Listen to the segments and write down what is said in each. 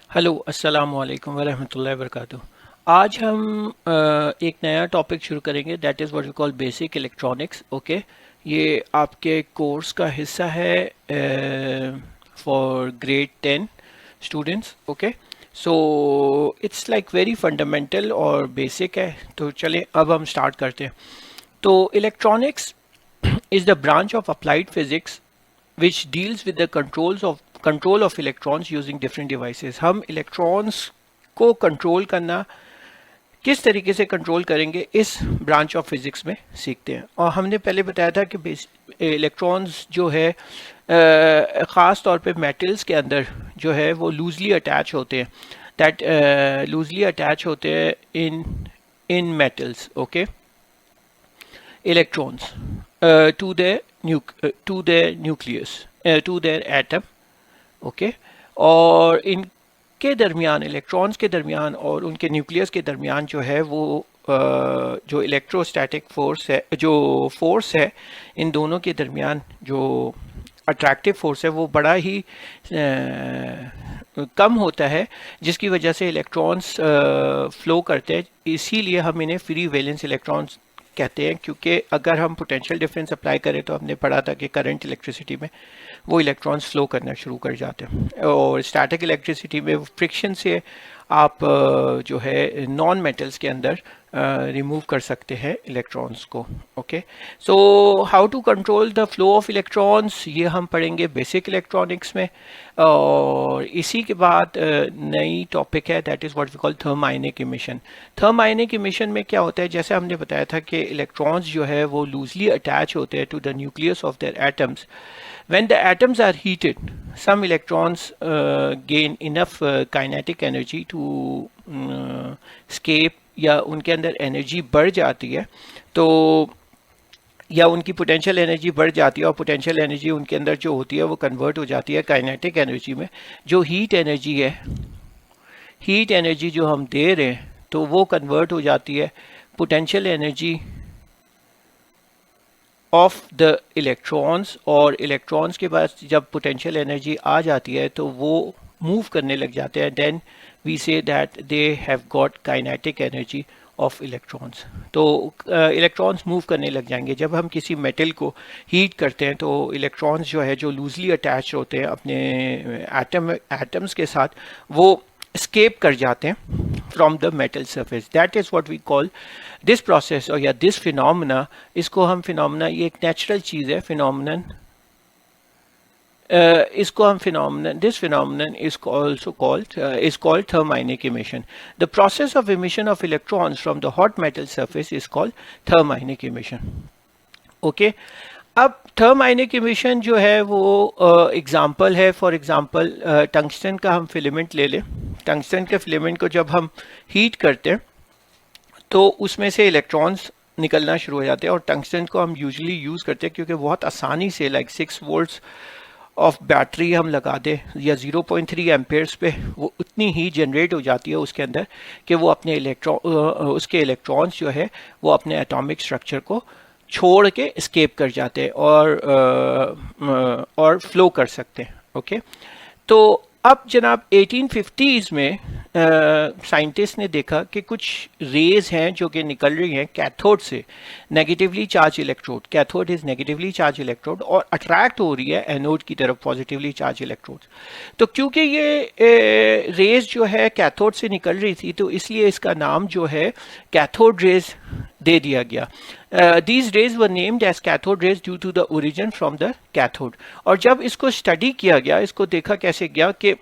Hello अस्सलाम वालेकुम वरहमतुल्लाहि वबरकातुहू। आज हम एक नया टॉपिक शुरू करेंगे that is what we call basic electronics. Okay, ये आपके कोर्स का हिस्सा है for grade 10 students. Okay, so it's like very fundamental और बेसिक है। तो चलें अब हम स्टार्ट करते हैं। तो electronics is the branch of applied physics which deals with the control of electrons using different devices। हम इलेक्ट्रॉन्स को कंट्रोल करना किस तरीके से कंट्रोल करेंगे इस ब्रांच ऑफ फिजिक्स में सीखते हैं। और हमने पहले बताया था कि इलेक्ट्रॉन्स जो है ख़ास तौर पे मेटल्स के अंदर जो है वो लूजली अटैच होते हैं, दैट लूजली अटैच होते हैं in metals. Okay, electrons to their nucleus, to their atom। Okay, और इनके दरमियान, इलेक्ट्रॉन्स के दरमियान और उनके न्यूक्लियस के दरमियान जो है वो जो इलेक्ट्रोस्टैटिक फोर्स है, जो फोर्स है इन दोनों के दरमियान, जो अट्रैक्टिव फोर्स है वो बड़ा ही कम होता है, जिसकी वजह से इलेक्ट्रॉन्स फ्लो करते हैं। इसीलिए हम इन्हें फ्री वैलेंस इलेक्ट्रॉन्स कहते हैं, क्योंकि अगर हम पोटेंशियल डिफरेंस अप्लाई करें तो हमने पढ़ा था कि करंट इलेक्ट्रिसिटी में वो इलेक्ट्रॉन्स फ्लो करना शुरू कर जाते हैं, और स्टैटिक इलेक्ट्रिसिटी में फ्रिक्शन से आप जो है नॉन मेटल्स के अंदर रिमूव कर सकते हैं इलेक्ट्रॉन्स को। Okay, so how to control the flow of electrons, ये हम पढ़ेंगे बेसिक इलेक्ट्रॉनिक्स में। और इसी के बाद नई टॉपिक है that is what we call thermionic emission. Thermionic emission में क्या होता है, जैसे हमने बताया था कि इलेक्ट्रॉन्स जो है वो लूजली अटैच होते हैं to the nucleus of their atoms. When the atoms are heated, some electrons gain enough kinetic energy to escape, या उनके अंदर एनर्जी बढ़ जाती है, तो या उनकी पोटेंशियल एनर्जी बढ़ जाती है, और पोटेंशियल एनर्जी उनके अंदर जो होती है वो कन्वर्ट हो जाती है काइनेटिक एनर्जी में। जो हीट एनर्जी है, हीट एनर्जी जो हम दे रहे हैं, तो वो कन्वर्ट हो जाती है potential energy of the electrons. और इलेक्ट्रॉन्स के पास जब पोटेंशियल एनर्जी आ जाती है तो वो मूव करने लग जाते हैं, then we say that they have got kinetic energy of electrons. तो इलेक्ट्रॉन्स मूव करने लग जाएंगे। जब हम किसी मेटल को हीट करते हैं तो इलेक्ट्रॉन्स जो है, जो लूजली अटैच होते हैं अपने एटम्स के साथ, वो escape कर जाते हैं from the metal surface। that is what we call this process, और या this phenomena, इसको हम phenomena, ये एक natural चीज़ है, phenomenon, इसको हम phenomenon, this phenomenon is also called thermionic emission। the process of emission of electrons from the hot metal surface is called thermionic emission। Okay, अब थर्मोआयनिक इमिशन जो है वो एग्जांपल है, फॉर एग्जांपल टंगस्टन का हम फिलामेंट ले लें। टंगस्टन के फिलामेंट को जब हम हीट करते हैं तो उसमें से इलेक्ट्रॉन्स निकलना शुरू हो जाते हैं, और टंगस्टन को हम यूजुअली यूज़ करते हैं क्योंकि बहुत आसानी से लाइक 6 वोल्ट्स ऑफ बैटरी हम लगा दें या 0.3 एम्पेयर्स पे, वो उतनी ही जनरेट हो जाती है उसके अंदर कि वो अपने उसके इलेक्ट्रॉन्स जो है वो अपने एटॉमिक स्ट्रक्चर को छोड़ के एस्केप कर जाते हैं और फ्लो कर सकते हैं। ओके, तो अब जनाब 1850s में साइंटिस्ट ने देखा कि कुछ रेज हैं जो कि निकल रही हैं कैथोड से, negatively charge electrode, cathode is negatively charge electrode, और अट्रैक्ट हो रही है एनोड की तरफ पॉजिटिवली चार्ज इलेक्ट्रोड। तो क्योंकि ये रेज जो है कैथोड से निकल रही थी, तो इसलिए इसका नाम जो है कैथोड रेज दे दिया गया। These rays were named as cathode rays due to the origin from the cathode। और जब इसको स्टडी किया गया, इसको देखा कैसे गया कि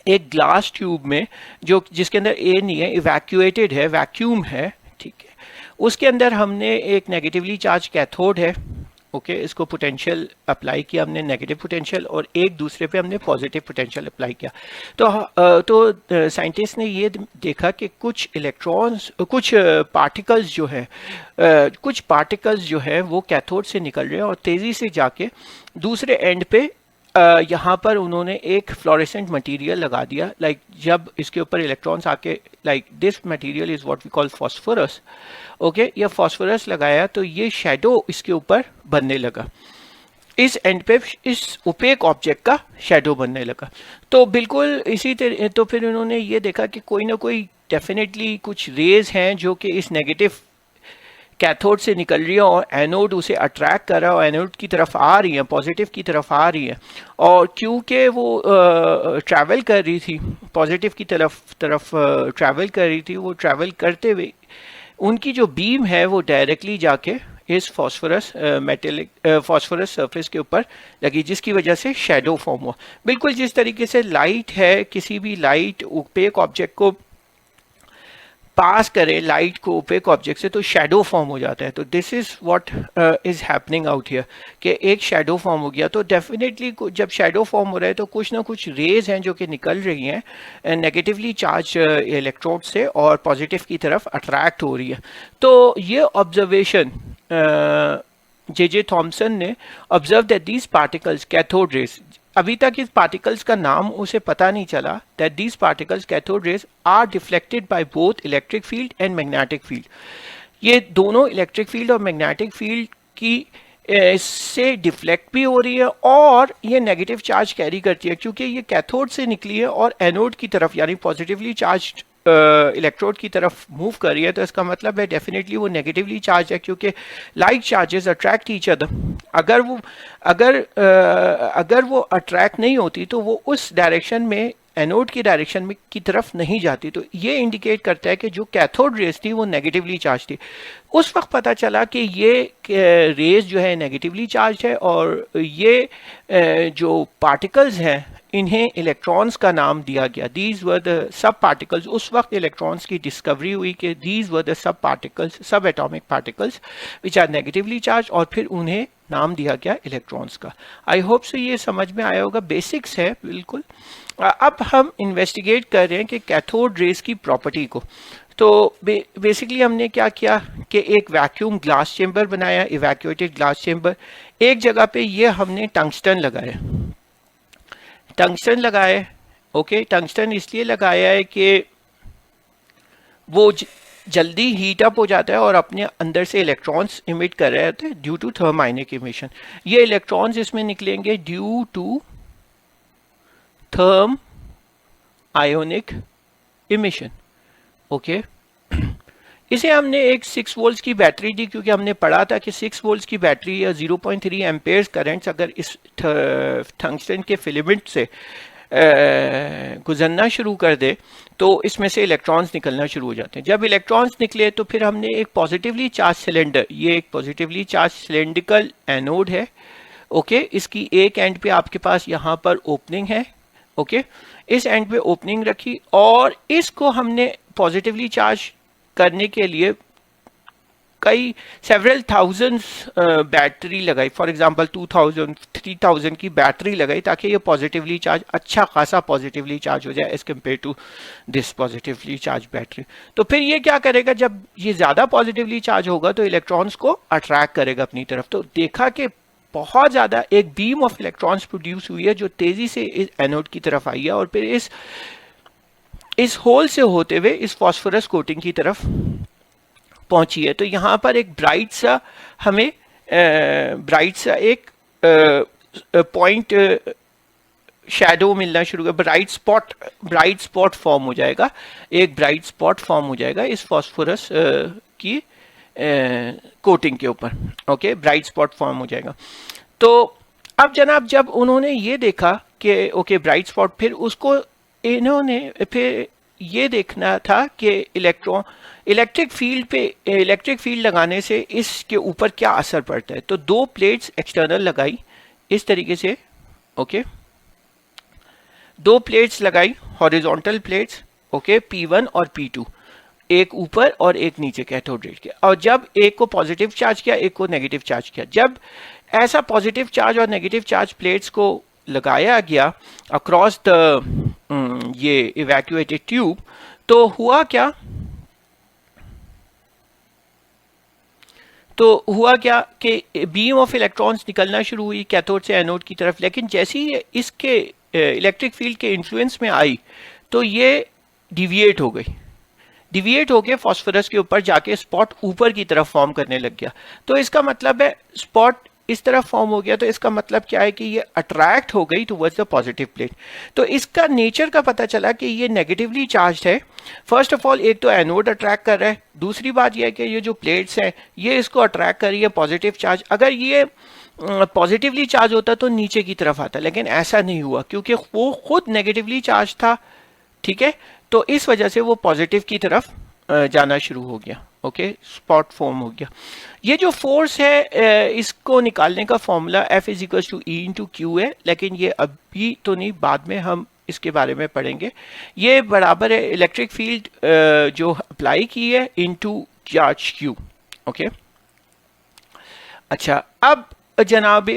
एक ग्लास ट्यूब में जो जिसके अंदर एयर नहीं है, इवैक्यूएटेड है, वैक्यूम है, ठीक है, उसके अंदर हमने एक नेगेटिवली चार्ज कैथोड है। ओके, इसको पोटेंशियल अप्लाई किया हमने, नेगेटिव पोटेंशियल, और एक दूसरे पे हमने पॉजिटिव पोटेंशियल अप्लाई किया। तो साइंटिस्ट ने ये देखा कि कुछ इलेक्ट्रॉन्स, कुछ पार्टिकल्स जो है वो कैथोड से निकल रहे हैं, और तेज़ी से जाके दूसरे एंड पे यहाँ पर उन्होंने एक फ्लोरेसेंट मटेरियल लगा दिया। लाइक जब इसके ऊपर इलेक्ट्रॉन्स आके, like this material is what we call phosphorus. Okay, ये फॉस्फोरस लगाया तो ये शेडो इसके ऊपर बनने लगा। इस एंड पे इस ओपेक ऑब्जेक्ट का शेडो बनने लगा। तो बिल्कुल इसी तरह तो फिर उन्होंने ये देखा कि कोई ना कोई डेफिनेटली कुछ रेज हैं जो कि इस नेगेटिव कैथोड से निकल रही है और एनोड उसे अट्रैक्ट कर रहा है और एनोड की तरफ आ रही है, पॉजिटिव की तरफ आ रही है। और क्योंकि वो ट्रैवल कर रही थी पॉजिटिव की तरफ ट्रैवल कर रही थी, वो ट्रैवल करते हुए उनकी जो बीम है वो डायरेक्टली जाके इस फॉस्फोरस मेटेलिक फॉस्फोरस सरफेस के ऊपर लगी, जिसकी वजह से शेडो फॉर्म हुआ। बिल्कुल जिस तरीके से लाइट है, किसी भी लाइट ओपेक ऑब्जेक्ट को पास करे लाइट को ओपेक ऑब्जेक्ट से तो शेडो फॉर्म हो जाता है। तो this is what is happening out here कि एक शेडो फॉर्म हो गया। तो डेफिनेटली जब शेडो फॉर्म हो रहा है तो कुछ ना कुछ रेज हैं जो कि निकल रही हैं नेगेटिवली चार्ज इलेक्ट्रोड से और पॉजिटिव की तरफ अट्रैक्ट हो रही है। तो ये ऑब्जर्वेशन जे थॉमसन ने observe that these particles cathode raise, अभी तक इस पार्टिकल्स का नाम उसे पता नहीं चला, that these particles cathode rays are deflected by both electric field and magnetic field. ये दोनों इलेक्ट्रिक फील्ड और मैग्नेटिक फील्ड की से डिफ्लेक्ट भी हो रही है और ये नेगेटिव चार्ज कैरी करती है, क्योंकि ये कैथोड से निकली है और एनोड की तरफ यानी पॉजिटिवली चार्ज इलेक्ट्रोड की तरफ मूव कर रही है। तो इसका मतलब है डेफिनेटली वो नेगेटिवली चार्ज है, क्योंकि like charges attract each other. अगर वो अट्रैक्ट नहीं होती तो वो उस डायरेक्शन में एनोड की डायरेक्शन में की तरफ नहीं जाती। तो ये इंडिकेट करता है कि जो कैथोड रेज थी वो नेगेटिवली चार्ज थी। उस वक्त पता चला कि ये रेज जो है नेगेटिवली चार्ज है और ये जो पार्टिकल्स हैं इन्हें इलेक्ट्रॉन्स का नाम दिया गया। These were the sub particles. उस वक्त इलेक्ट्रॉन्स की डिस्कवरी हुई कि these were the sub particles, sub atomic particles which are negatively charge, और फिर उन्हें नाम दिया गया इलेक्ट्रॉन्स का। आई होप से ये समझ में आया होगा, बेसिक्स है बिल्कुल। अब हम इन्वेस्टिगेट कर रहे हैं कि कैथोड रेज की प्रॉपर्टी को। तो बेसिकली हमने क्या किया कि एक वैक्यूम ग्लास चेम्बर बनाया, इवैक्यूएटेड ग्लास चेम्बर। एक जगह पे ये हमने टंगस्टन लगाया, ओके। टंगस्टन इसलिए लगाया है कि वो जल्दी हीट अप हो जाता है और अपने अंदर से इलेक्ट्रॉन्स इमिट कर रहे होते हैं due to thermionic emission. ये इलेक्ट्रॉन्स इसमें निकलेंगे due to thermionic emission, okay. इसे हमने एक 6 वोल्ट्स की बैटरी दी, क्योंकि हमने पढ़ा था कि 6 वोल्ट्स की बैटरी या 0.3 एम्पेयर्स करंट्स अगर इस टंगस्टन के फिलामेंट से गुजरना शुरू कर दे तो इसमें से इलेक्ट्रॉन्स निकलना शुरू हो जाते हैं। जब इलेक्ट्रॉन्स निकले तो फिर हमने एक पॉजिटिवली चार्ज सिलेंडर, ये एक पॉजिटिवली चार्ज सिलेंड्रिकल एनोड है, ओके। इसकी एक एंड पे आपके पास यहाँ पर ओपनिंग है, ओके। इस एंड पे ओपनिंग रखी और इसको हमने पॉजिटिवली चार्ज करने के लिए कई सेवरल थाउजेंड्स बैटरी लगाई, फॉर एग्जांपल 2000 3000 की बैटरी लगाई ताकि ये पॉजिटिवली चार्ज, अच्छा खासा पॉजिटिवली चार्ज हो जाए as compare to this positively charge battery. तो फिर ये क्या करेगा, जब ये ज़्यादा पॉजिटिवली चार्ज होगा तो इलेक्ट्रॉन्स को अट्रैक्ट करेगा अपनी तरफ। तो देखा कि बहुत ज़्यादा एक बीम ऑफ इलेक्ट्रॉन्स प्रोड्यूस हुई है जो तेज़ी से इस एनोड की तरफ आई है और फिर इस होल से होते हुए इस फॉस्फोरस कोटिंग की तरफ पहुंची है। तो यहाँ पर एक ब्राइट सा हमें एक पॉइंट शैडो मिलना शुरू कर, ब्राइट स्पॉट फॉर्म हो जाएगा, एक ब्राइट स्पॉट फॉर्म हो जाएगा इस फॉस्फोरस की कोटिंग के ऊपर, ओके। ब्राइट स्पॉट फॉर्म हो जाएगा। तो अब जनाब जब उन्होंने ये देखा कि ओके ब्राइट स्पॉट, फिर उसको इन्होंने फिर ये देखना था कि इलेक्ट्रिक फील्ड लगाने से इसके ऊपर क्या असर पड़ता है। तो 2 प्लेट्स एक्सटर्नल लगाई इस तरीके से, ओके। 2 प्लेट्स लगाई हॉरिजॉन्टल प्लेट्स, ओके, P1 और P2, एक ऊपर और एक नीचे कैथोड रेज के। और जब एक को पॉजिटिव चार्ज किया, एक को नेगेटिव चार्ज किया, जब ऐसा पॉजिटिव चार्ज और नेगेटिव चार्ज प्लेट्स को लगाया गया अक्रॉस द ये इवैक्यूएटेड ट्यूब, तो हुआ क्या कि बीम ऑफ इलेक्ट्रॉन्स निकलना शुरू हुई कैथोड से एनोड की तरफ। लेकिन जैसे ही इसके इलेक्ट्रिक फील्ड के इन्फ्लुएंस में आई तो ये डिविएट होके फॉस्फोरस के ऊपर जाके स्पॉट ऊपर की तरफ फॉर्म करने लग गया। तो इसका मतलब है स्पॉट इस तरफ फॉर्म हो गया तो इसका मतलब क्या है कि ये अट्रैक्ट हो गई टुवर्ड्स द पॉजिटिव प्लेट। तो इसका नेचर का पता चला कि ये नेगेटिवली चार्ज है। फर्स्ट ऑफ ऑल एक तो एनोड अट्रैक्ट कर रहा है, दूसरी बात यह है कि ये जो प्लेट्स हैं ये इसको अट्रैक्ट कर रही है पॉजिटिव चार्ज। अगर ये पॉजिटिवली चार्ज होता तो नीचे की तरफ आता, लेकिन ऐसा नहीं हुआ क्योंकि वो खुद नेगेटिवली चार्ज था, ठीक है। तो इस वजह से वो पॉजिटिव की तरफ जाना शुरू हो गया, ओके, स्पॉट फॉर्म हो गया। ये जो फोर्स है इसको निकालने का formula F is equal to E into Q है, लेकिन ये अभी तो नहीं, बाद में हम इसके बारे में पढ़ेंगे। ये बराबर है इलेक्ट्रिक फील्ड जो अप्लाई की है इनटू चार्ज क्यू, ओके। अच्छा, अब जनाब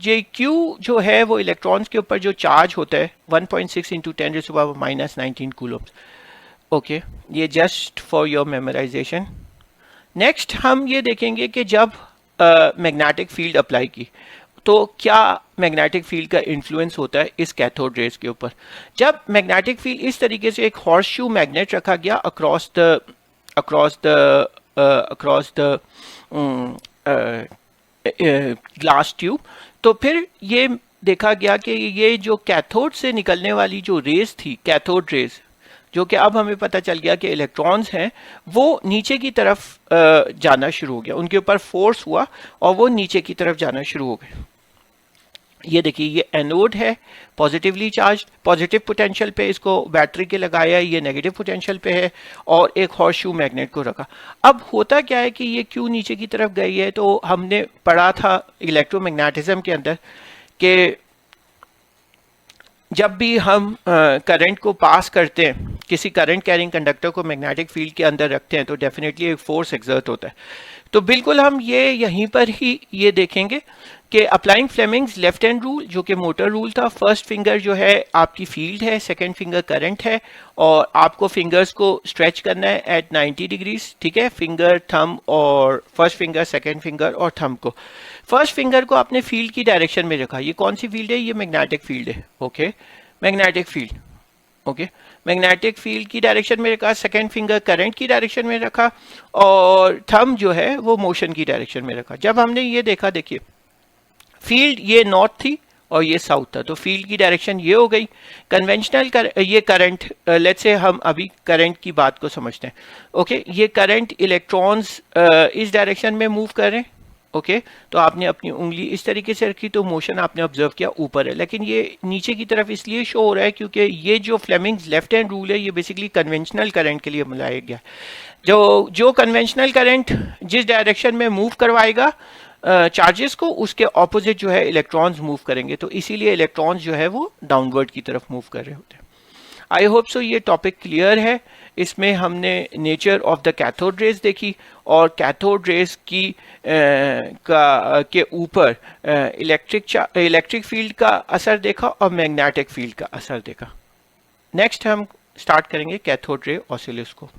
ये क्यू जो है वो इलेक्ट्रॉन्स के ऊपर जो चार्ज होता है 1.6 इंटू 10⁻⁻19 कूलम्स, ओके। ये just for your memorisation. Next हम ये देखेंगे कि जब मैग्नेटिक फील्ड अप्लाई की तो क्या मैग्नेटिक फील्ड का इन्फ्लुएंस होता है इस कैथोड रेज के ऊपर। जब मैग्नेटिक फील्ड इस तरीके से एक हॉर्स शू मैग्नेट रखा गया अक्रॉस द ग्लास ट्यूब, तो फिर ये देखा गया कि ये जो कैथोड से निकलने वाली जो रेज थी, कैथोड रेज, जो कि अब हमें पता चल गया कि इलेक्ट्रॉन्स हैं, वो नीचे की तरफ जाना शुरू हो गया, उनके ऊपर फोर्स हुआ और वो नीचे की तरफ जाना शुरू हो गए। ये देखिए, ये एनोड है, पॉजिटिवली चार्ज, पॉजिटिव पोटेंशियल पे इसको बैटरी के लगाया, ये नेगेटिव पोटेंशियल पे है, और एक हॉर्स-शू मैग्नेट को रखा। अब होता क्या है कि ये क्यों नीचे की तरफ गई है, तो हमने पढ़ा था इलेक्ट्रोमैग्नेटिज्म के अंदर कि जब भी हम करंट को पास करते हैं, किसी करंट कैरिंग कंडक्टर को मैग्नेटिक फील्ड के अंदर रखते हैं, तो डेफिनेटली एक फोर्स एक्सर्ट होता है। तो बिल्कुल हम ये यहीं पर ही ये देखेंगे कि applying Fleming's left hand rule, जो कि मोटर रूल था, फर्स्ट फिंगर जो है आपकी फील्ड है, सेकंड फिंगर करंट है, और आपको फिंगर्स को स्ट्रेच करना है एट 90 डिग्रीज, ठीक है। फिंगर, थंब और फर्स्ट फिंगर, सेकंड फिंगर और थंब को, फर्स्ट फिंगर को आपने फील्ड की डायरेक्शन में रखा। ये कौन सी फील्ड है? ये मैग्नेटिक फील्ड है, okay, magnetic field, okay, magnetic field की डायरेक्शन में रखा। सेकंड फिंगर करंट की डायरेक्शन में रखा, और थंब जो है वो मोशन की डायरेक्शन में रखा। जब हमने ये देखा, देखिए फील्ड ये नॉर्थ थी और ये साउथ था, तो फील्ड की डायरेक्शन ये हो गई। कन्वेंशनल ये करंट, लेट्स से हम अभी करंट की बात को समझते हैं, ओके। ये करंट इलेक्ट्रॉन्स इस डायरेक्शन में मूव कर रहे हैं, ओके। तो आपने अपनी उंगली इस तरीके से रखी तो मोशन आपने ऑब्जर्व किया ऊपर है, लेकिन ये नीचे की तरफ इसलिए शो हो रहा है क्योंकि ये जो फ्लेमिंग्स लेफ्ट हैंड रूल है ये बेसिकली कन्वेंशनल करंट के लिए बनाया गया। जो कन्वेंशनल करंट जिस डायरेक्शन में मूव करवाएगा चार्जेस को, उसके ऑपोजिट जो है इलेक्ट्रॉन्स मूव करेंगे, तो इसीलिए इलेक्ट्रॉन्स जो है वो डाउनवर्ड की तरफ मूव कर रहे होते हैं। आई होप सो ये टॉपिक क्लियर है। इसमें हमने nature of the cathode rays देखी और कैथोड रेज की के ऊपर इलेक्ट्रिक फील्ड का असर देखा और मैग्नेटिक फील्ड का असर देखा। नेक्स्ट हम स्टार्ट करेंगे कैथोड रे ऑसिलोस्कोप।